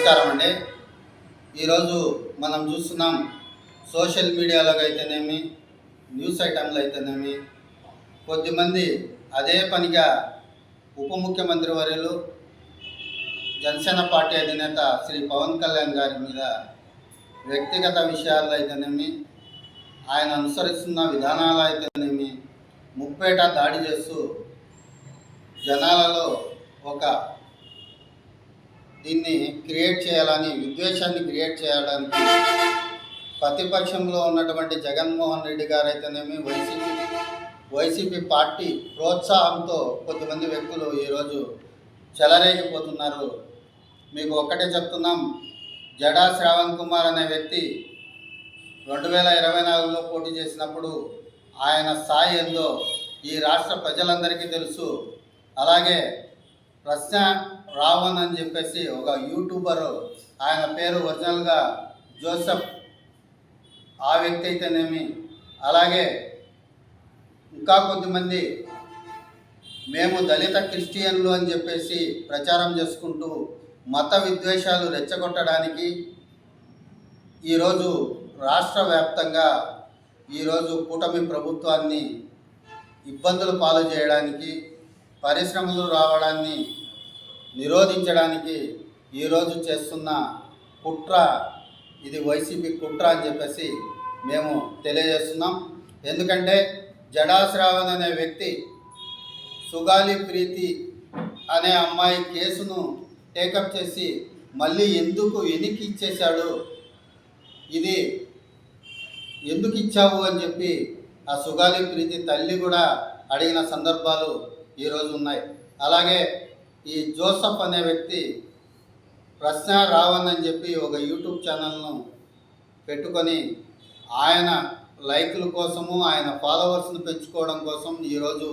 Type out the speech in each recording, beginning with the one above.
నమస్కారం అండి. ఈరోజు మనం చూస్తున్నాం సోషల్ మీడియాలో అయితేనేమి, న్యూస్ ఐటెంలు అయితేనేమి, కొద్దిమంది అదే పనిగా ఉప ముఖ్యమంత్రి వర్యులు జనసేన పార్టీ అధినేత శ్రీ పవన్ కళ్యాణ్ గారి మీద వ్యక్తిగత విషయాల్లో అయితేనేమి, ఆయన అనుసరిస్తున్న విధానాలు అయితేనేమి ముప్పేట దాడి చేస్తూ జనాలలో ఒక దీన్ని క్రియేట్ చేయాలని, విద్వేషాన్ని క్రియేట్ చేయడానికి ప్రతిపక్షంలో ఉన్నటువంటి జగన్మోహన్ రెడ్డి గారు అయితేనేమి, వైసీపీ పార్టీ ప్రోత్సాహంతో కొద్దిమంది వ్యక్తులు ఈరోజు చెలరేగిపోతున్నారు. మీకు ఒక్కటే చెప్తున్నాం, జడా శ్రావణ్ కుమార్ అనే వ్యక్తి 2024లో పోటీ చేసినప్పుడు ఆయన స్థాయి ఏందో ఈ రాష్ట్ర ప్రజలందరికీ తెలుసు. అలాగే ప్రశ్న రావణ్ అని చెప్పేసి ఒక యూట్యూబరు, ఆయన పేరు ఒరిజినల్గా జోసెఫ్, ఆ వ్యక్తి అయితేనేమి, అలాగే ఇంకా కొద్దిమంది మేము దళిత క్రిస్టియన్లు అని చెప్పేసి ప్రచారం చేసుకుంటూ మత విద్వేషాలు రెచ్చగొట్టడానికి ఈరోజు రాష్ట్ర వ్యాప్తంగా ఈరోజు కూటమి ప్రభుత్వాన్ని ఇబ్బందులు పాలు చేయడానికి, పరిశ్రమలు రావడాన్ని నిరోధించడానికి ఈరోజు చేస్తున్న కుట్ర, ఇది వైసీపీ కుట్ర అని చెప్పేసి మేము తెలియజేస్తున్నాం. ఎందుకంటే జడా శ్రావణ్ అనే వ్యక్తి సుగాలి ప్రీతి అనే అమ్మాయి కేసును టేకప్ చేసి మళ్ళీ ఎందుకు వెనక్కి ఇచ్చేశాడు, ఇది ఎందుకు ఇచ్చావు అని చెప్పి ఆ సుగాలి ప్రీతి తల్లి కూడా అడిగిన సందర్భాలు ఈరోజు ఉన్నాయి. అలాగే ఈ జోసఫ్ అనే వ్యక్తి ప్రశ్న రావణ్ అని చెప్పి ఒక యూట్యూబ్ ఛానల్ను పెట్టుకొని ఆయన లైకుల కోసము, ఆయన ఫాలోవర్స్ని పెంచుకోవడం కోసం ఈరోజు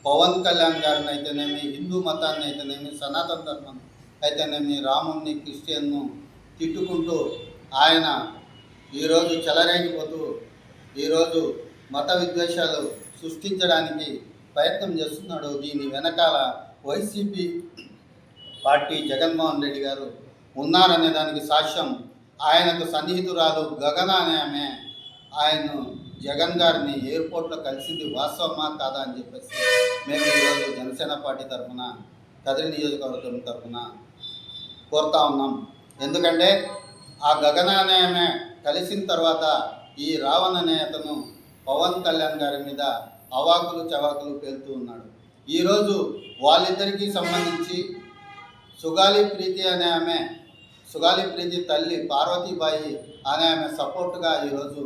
పవన్ కళ్యాణ్ గారిని అయితేనేమి, హిందూ మతాన్ని అయితేనేమి, సనాతన ధర్మం అయితేనేమి, రాముని, క్రిస్టియన్ను తిట్టుకుంటూ ఆయన ఈరోజు చెలరేగిపోతూ ఈరోజు మత విద్వేషాలు సృష్టించడానికి ప్రయత్నం చేస్తున్నాడు. దీని వెనకాల వైసీపీ పార్టీ జగన్మోహన్ రెడ్డి గారు ఉన్నారనే దానికి సాక్ష్యం ఆయనకు సన్నిహితురాలు గగన అనే ఆమె ఆయన్ను, జగన్ గారిని ఎయిర్పోర్ట్లో కలిసింది వాస్తవమా కాదా అని చెప్పేసి మేము ఈరోజు జనసేన పార్టీ తరఫున, కదిరి నియోజకవర్గం తరఫున కోరుతా ఉన్నాం. ఎందుకంటే ఆ గగన అనే ఆమె కలిసిన తర్వాత ఈ రావణ్ అనే అతను పవన్ కళ్యాణ్ గారి మీద అవాకులు చవాకులు పేలుతూ ఉన్నాడు. ఈరోజు వాళ్ళిద్దరికీ సంబంధించి సుగాలి ప్రీతి అనే ఆమె, సుగాలి ప్రీతి తల్లి పార్వతీబాయి అనే ఆమె సపోర్టుగా ఈరోజు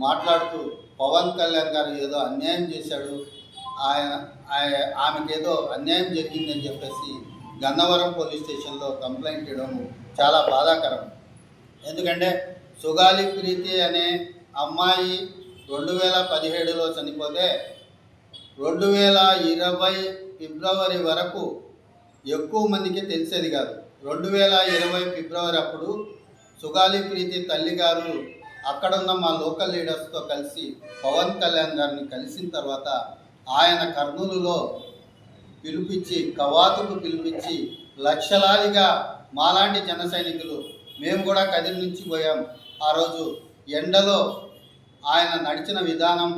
మాట్లాడుతూ పవన్ కళ్యాణ్ గారు ఏదో అన్యాయం చేశాడు, ఆమెకి ఏదో అన్యాయం జరిగిందని చెప్పేసి గన్నవరం పోలీస్ స్టేషన్లో కంప్లైంట్ ఇవ్వడం చాలా బాధాకరం. ఎందుకంటే సుగాలి ప్రీతి అనే అమ్మాయి 2017లో చనిపోతే 2020 ఫిబ్రవరి వరకు ఎక్కువ మందికి తెలిసేది కాదు. 2020 ఫిబ్రవరి అప్పుడు సుగాలి ప్రీతి తల్లి గారు అక్కడున్న మా లోకల్ లీడర్స్తో కలిసి పవన్ కళ్యాణ్ గారిని కలిసిన తర్వాత ఆయన కర్నూలులో పిలిపించి, కవాతుకు పిలిపించి లక్షలాదిగా మాలాంటి జన సైనికులు, మేము కూడా కదిరి నుంచి పోయాం. ఆ రోజు ఎండలో ఆయన నడిచిన విధానం,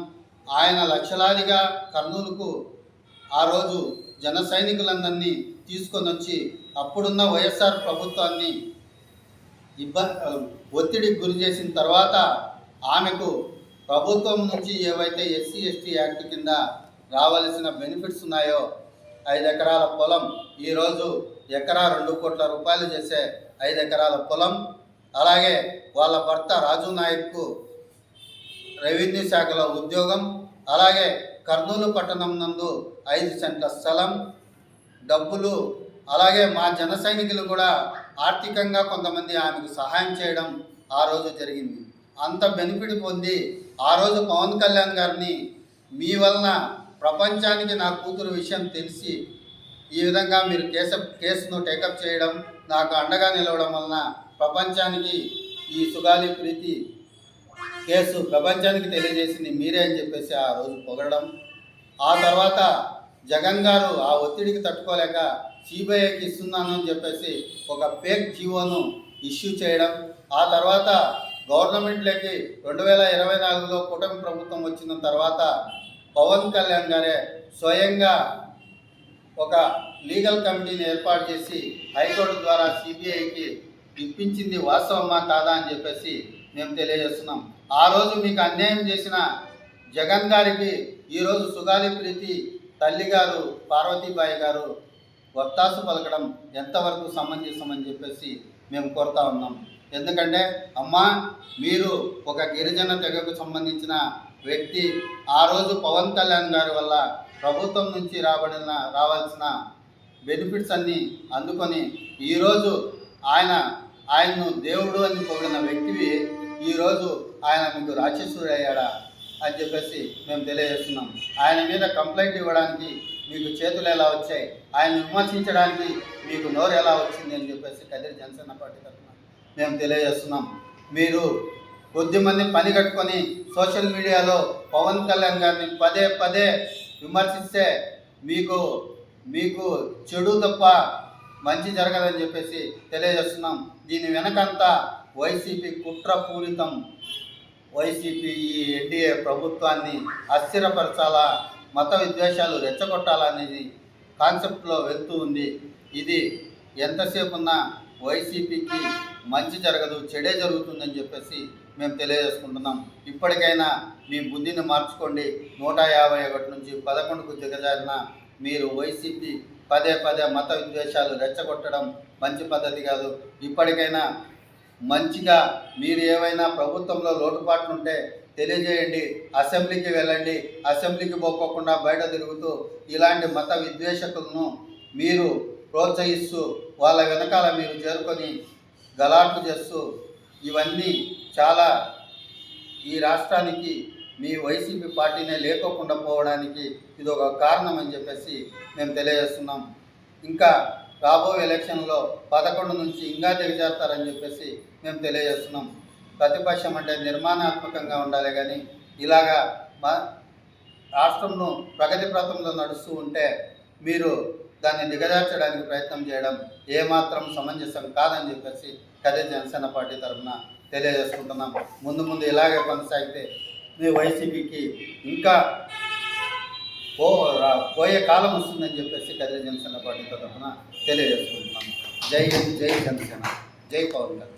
ఆయన లక్షలాదిగా కర్నూలుకు ఆ రోజు జన సైనికులందరినీ తీసుకొని వచ్చి అప్పుడున్న వైఎస్ఆర్ ప్రభుత్వాన్ని ఒత్తిడికి గురి చేసిన తర్వాత ఆమెకు ప్రభుత్వం నుంచి ఏవైతే ఎస్సీ ఎస్టీ యాక్ట్ కింద రావాల్సిన బెనిఫిట్స్ ఉన్నాయో 5 ఎకరాల పొలం, ఈరోజు ఎకరా 2 కోట్ల రూపాయలు చేసే 5 ఎకరాల పొలం, అలాగే వాళ్ళ భర్త రాజు నాయక్కు రెవెన్యూ శాఖలో ఉద్యోగం, అలాగే కర్నూలు పట్టణం నందు 5 సెంట్ల స్థలం, డబ్బులు, అలాగే మా జన సైనికులు కూడా ఆర్థికంగా కొంతమంది ఆమెకు సహాయం చేయడం ఆ రోజు జరిగింది. అంత బెనిఫిట్ పొంది ఆ రోజు పవన్ కళ్యాణ్ గారిని, మీ వలన ప్రపంచానికి నా కూతురు విషయం తెలిసి ఈ విధంగా మీరు కేసును టేకప్ చేయడం, నాకు అండగా నిలవడం వలన ప్రపంచానికి ఈ సుగాలి ప్రీతి కేసు ప్రపంచానికి తెలియజేసింది మీరే అని చెప్పేసి ఆ రోజు పొగడడం. ఆ తర్వాత జగన్ గారు ఆ ఒత్తిడికి తట్టుకోలేక సిబిఐకి ఇస్తున్నాను అని చెప్పేసి ఒక ఫేక్ జీవోను ఇష్యూ చేయడం, ఆ తర్వాత గవర్నమెంట్లోకి 2024లో కూటమి ప్రభుత్వం వచ్చిన తర్వాత పవన్ కళ్యాణ్ గారే స్వయంగా ఒక లీగల్ కమిటీని ఏర్పాటు చేసి హైకోర్టు ద్వారా సిబిఐకి ఇప్పించింది వాస్తవమా కాదా అని చెప్పేసి మేము తెలియజేస్తున్నాం. ఆ రోజు మీకు అన్యాయం చేసిన జగన్ గారికి ఈరోజు సుగాలి ప్రీతి తల్లి గారు పార్వతీబాయి గారు వత్తాసు పలకడం ఎంతవరకు సమంజసమని చెప్పేసి మేము కోరుతా ఉన్నాం. ఎందుకంటే అమ్మా, మీరు ఒక గిరిజన తెగకు సంబంధించిన వ్యక్తి, ఆ రోజు పవన్ కళ్యాణ్ గారి వల్ల ప్రభుత్వం నుంచి రావాల్సిన బెనిఫిట్స్ అన్నీ అందుకొని ఈరోజు ఆయన్ను దేవుడు అని పొగిడిన వ్యక్తివి ఈరోజు ఆయన మీకు రాక్షసుడు అయ్యాడా అని చెప్పేసి మేము తెలియజేస్తున్నాం. ఆయన మీద కంప్లైంట్ ఇవ్వడానికి మీకు చేతులు ఎలా వచ్చాయి, ఆయన విమర్శించడానికి మీకు నోరు ఎలా వచ్చింది అని చెప్పేసి కదిరి జనసేన పార్టీ తరఫున మేము తెలియజేస్తున్నాం. మీరు కొద్దిమంది పని కట్టుకొని సోషల్ మీడియాలో పవన్ కళ్యాణ్ గారిని పదే పదే విమర్శిస్తే మీకు చెడు తప్ప మంచి జరగదని చెప్పేసి తెలియజేస్తున్నాం. దీని వెనకంతా వైసీపీ కుట్రపూరితం. వైసీపీ ఈ ఎన్డీఏ ప్రభుత్వాన్ని అస్థిరపరచాలా, మత విద్వేషాలు రెచ్చగొట్టాలనేది కాన్సెప్ట్లో వెళ్తూ ఉంది. ఇది ఎంతసేపు ఉన్నా వైసీపీకి మంచి జరగదు, చెడే జరుగుతుందని చెప్పేసి మేము తెలియజేసుకుంటున్నాం. ఇప్పటికైనా మీ బుద్ధిని మార్చుకోండి. 151 నుంచి 11కు దిగజారిన మీరు వైసీపీ పదే పదే మత విద్వేషాలు రెచ్చగొట్టడం మంచి పద్ధతి కాదు. ఇప్పటికైనా మంచిగా మీరు ఏవైనా ప్రభుత్వంలో లోటుపాట్లు ఉంటే తెలియజేయండి, అసెంబ్లీకి వెళ్ళండి. అసెంబ్లీకి పోకోకుండా బయట తిరుగుతూ ఇలాంటి మత విద్వేషకులను మీరు ప్రోత్సహిస్తూ వాళ్ళ వెనకాల మీరు చేరుకొని గలాట్లు చేస్తూ ఇవన్నీ చాలా ఈ రాష్ట్రానికి మీ వైసీపీ పార్టీనే లేకోకుండా పోవడానికి ఇది ఒక కారణం అని చెప్పేసి మేము తెలియజేస్తున్నాం. ఇంకా రాబోయే ఎలక్షన్లో 11 నుంచి ఇంకా దిగజారుతారని చెప్పేసి మేము తెలియజేస్తున్నాం. ప్రతిపక్షం అంటే నిర్మాణాత్మకంగా ఉండాలి, కానీ ఇలాగా రాష్ట్రంలో ప్రగతి పథంలో నడుస్తూ ఉంటే మీరు దాన్ని దిగజార్చడానికి ప్రయత్నం చేయడం ఏమాత్రం సమంజసం కాదని చెప్పేసి కదిరి జనసేన పార్టీ తరఫున తెలియజేసుకుంటున్నాం. ముందు ఇలాగే కొనసాగితే మీ వైసీపీకి ఇంకా పోయే కాలం వస్తుందని చెప్పేసి కదిరి జనసేన పార్టీ తరఫున తెలియజేసుకుంటున్నాం. జై హింద్, జై జనసేన, జై పవన్ కళ్యాణ్.